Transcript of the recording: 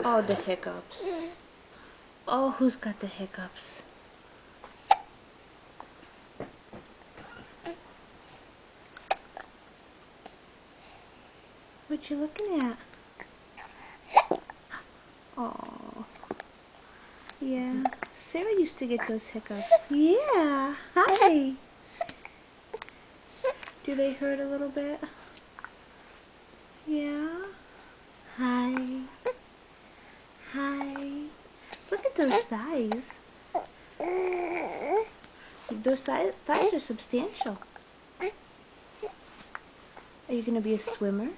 Oh, the hiccups. Oh, who's got the hiccups? What you looking at? Oh, yeah. Sarah used to get those hiccups. Yeah. Hi. Do they hurt a little bit? Yeah. Hi. Hi. Look at those thighs. Those thighs are substantial. Are you going to be a swimmer?